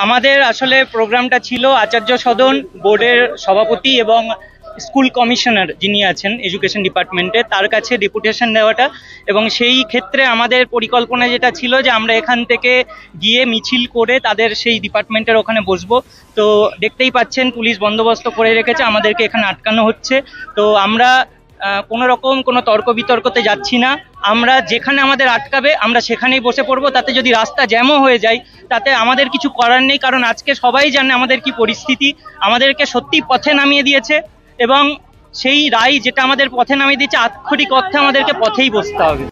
আমাদের আসলে প্রোগ্রামটা ছিল আচার্য সদন বোর্ডের সভাপতি এবং স্কুল কমিশনার যিনি আছেন এডুকেশন ডিপার্টমেন্টে তার কাছে ডেপুটেশন দেওয়াটা, এবং সেই ক্ষেত্রে আমাদের পরিকল্পনা যেটা ছিল যে আমরা এখান থেকে গিয়ে মিছিল করে তাদের সেই ডিপার্টমেন্টের ওখানে বসবো। তো দেখতেই পাচ্ছেন পুলিশ বন্দোবস্ত করে রেখেছে, আমাদেরকে এখানে আটকানো হচ্ছে। তো আমরা কোনো রকম কোনো তর্ক বিতর্কতে যাচ্ছি না, আমরা যেখানে আমাদের আটকাবে আমরা সেখানেই বসে পড়বো। তাতে যদি রাস্তা জ্যামও হয়ে যায় তাতে আমাদের কিছু করার নেই, কারণ আজকে সবাই জানে আমাদের কি পরিস্থিতি। আমাদেরকে সত্যি পথে নামিয়ে দিয়েছে এবং সেই রায় যেটা আমাদের পথে নামিয়ে দিয়েছে আক্ষরিক অর্থে আমাদেরকে পথেই বসতে হবে।